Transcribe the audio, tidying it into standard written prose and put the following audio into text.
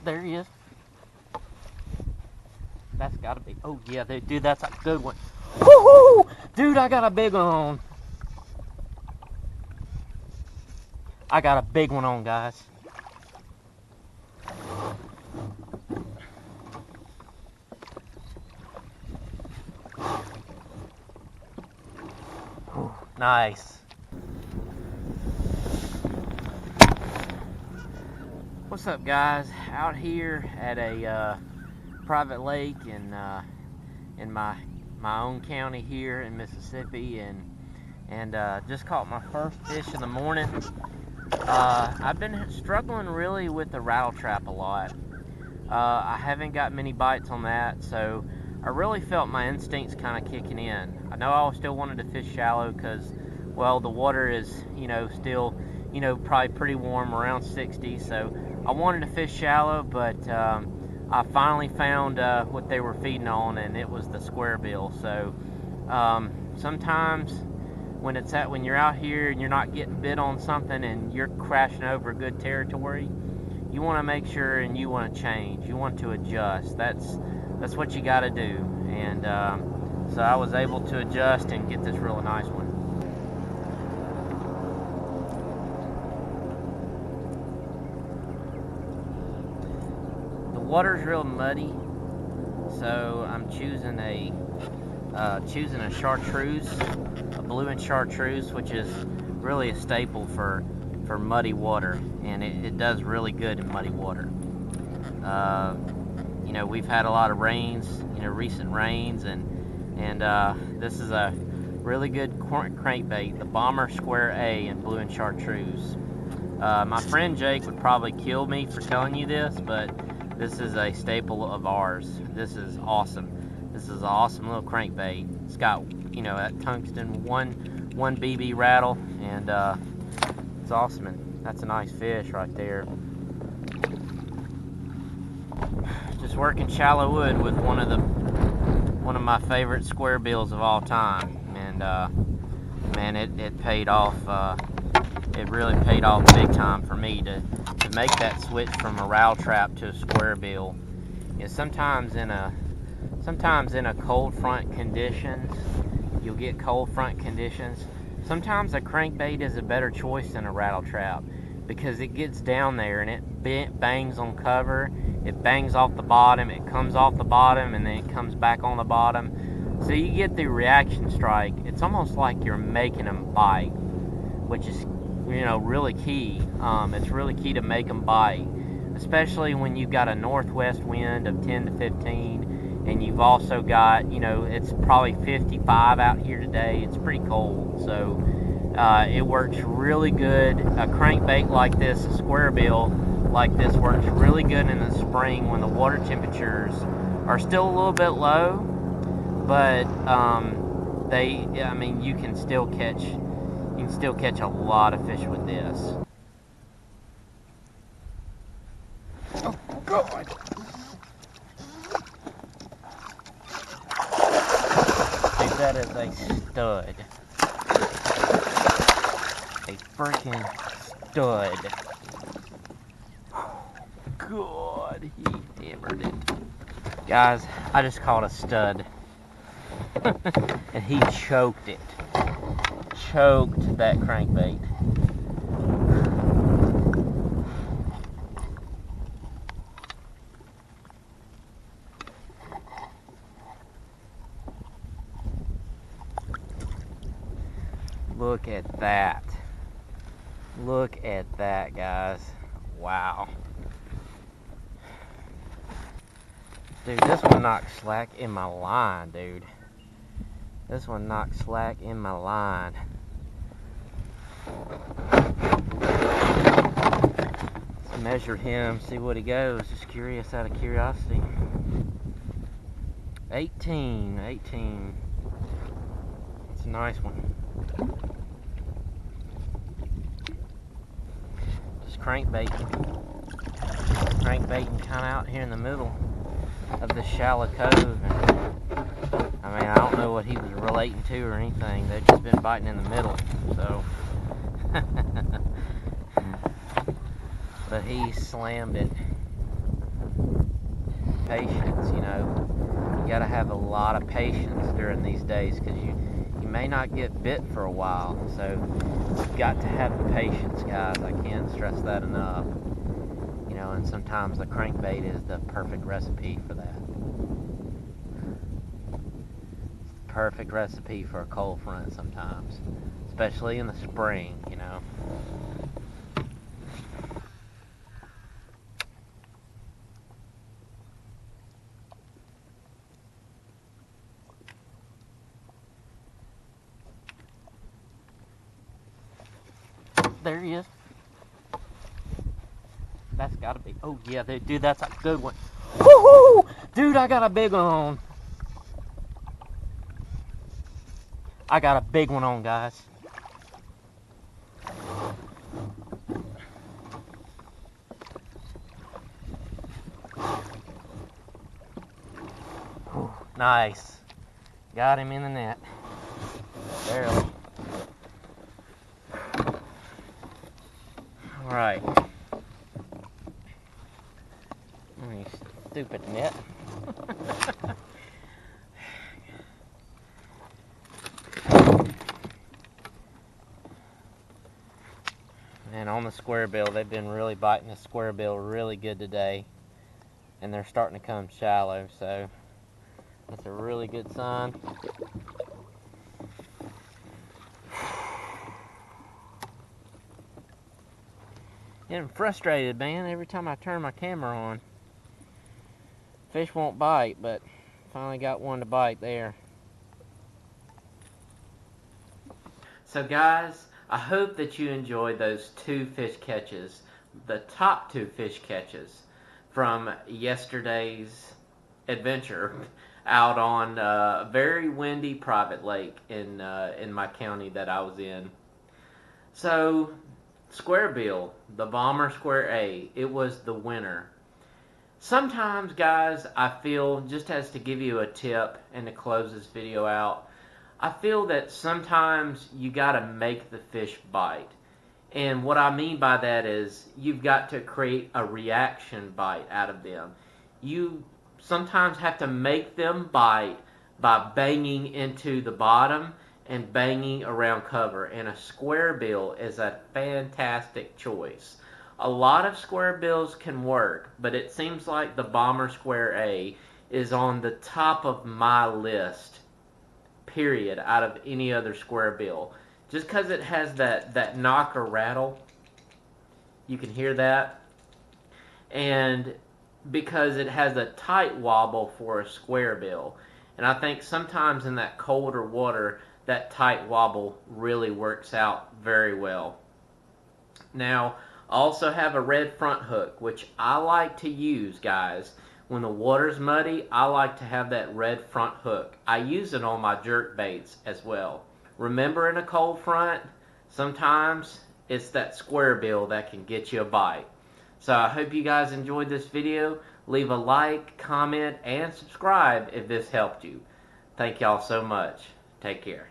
there he is. That's gotta be, oh yeah, dude, that's a good one. Woohoo! Dude, I got a big one on. I got a big one on, guys. Whew, nice. What's up, guys? Out here at a private lake in my own county here in Mississippi, and just caught my first fish in the morning. I've been struggling really with the rattle trap a lot. I haven't got many bites on that, so I really felt my instincts kind of kicking in. I know I still wanted to fish shallow because, well, the water is, still, probably pretty warm, around 60, so I wanted to fish shallow, but I finally found what they were feeding on, and it was the square bill. So sometimes when you're out here and you're not getting bit on something and you're crashing over good territory, you want to make sure and you want to change. You want to adjust. That's what you got to do. And so I was able to adjust and get this really nice one. The water's real muddy, so I'm choosing a chartreuse, a blue and chartreuse, which is really a staple for muddy water, and it does really good in muddy water. We've had a lot of rains, recent rains, and this is a really good crankbait, the Bomber Square A in blue and chartreuse. My friend Jake would probably kill me for telling you this, but this is a staple of ours. This is awesome. This is an awesome little crankbait. It's got, that tungsten one BB rattle, and it's awesome. And that's a nice fish right there. Just working shallow wood with one of my favorite square bills of all time, and man, it paid off. It really paid off big time for me to make that switch from a rattle trap to a square bill. Sometimes in a cold front conditions, you'll get cold front conditions. Sometimes a crankbait is a better choice than a rattle trap because it gets down there and it bangs on cover. It bangs off the bottom, it comes off the bottom, and then it comes back on the bottom. So you get the reaction strike. It's almost like you're making them bite, which is, really key. It's really key to make them bite, especially when you've got a northwest wind of 10 to 15, and you've also got, it's probably 55 out here today. It's pretty cold, so it works really good. A crankbait like this, a square bill like this, works really good in the spring when the water temperatures are still a little bit low, but you can still catch a lot of fish with this. Oh God! Dude, that is a stud. A freaking stud. God, he hammered it. Guys, I just caught a stud. And he choked it. Choked that crankbait. Look at that. Look at that, guys. Wow. Dude, this one knocked slack in my line, dude. This one knocked slack in my line. Let's measure him, see what he goes. Just curious, out of curiosity. 18. It's a nice one. Just crankbaiting kind of out here in the middle of the shallow cove. And, I don't know what he was relating to or anything. They've just been biting in the middle, so. But he slammed it. patience, you know. You gotta have a lot of patience during these days, because you may not get bit for a while. So you've got to have the patience, guys. I can't stress that enough. You know, and sometimes the crankbait is the perfect recipe for that. It's the perfect recipe for a cold front sometimes, especially in the spring, you know. There he is. That's gotta be. Oh yeah, dude, that's a good one. Woohoo! Dude, I got a big one on. I got a big one on, guys. Whew, nice. Got him in the net. Barely. Alright. Oh, you stupid net. And on the square bill, they've been really biting the square bill really good today. And they're starting to come shallow, so that's a really good sign. Getting frustrated, man, every time I turn my camera on. Fish won't bite, but finally got one to bite there. So guys, I hope that you enjoyed those two fish catches, the top two fish catches from yesterday's adventure out on a very windy private lake in my county that I was in. So, square bill, the Bomber Square A, it was the winner. Sometimes, guys, I feel, just as to give you a tip and to close this video out, I feel that sometimes you gotta make the fish bite. And what I mean by that is you've got to create a reaction bite out of them. You sometimes have to make them bite by banging into the bottom and banging around cover. And a square bill is a fantastic choice. A lot of square bills can work, but it seems like the Bomber Square A is on the top of my list, period, out of any other square bill. Just because it has that knock or rattle, you can hear that, and because it has a tight wobble for a square bill. And I think sometimes in that colder water, that tight wobble really works out very well. Now, I also have a red front hook, which I like to use, guys. When the water's muddy, I like to have that red front hook. I use it on my jerk baits as well. Remember, in a cold front, sometimes it's that square bill that can get you a bite. So I hope you guys enjoyed this video. Leave a like, comment, and subscribe if this helped you. Thank y'all so much. Take care.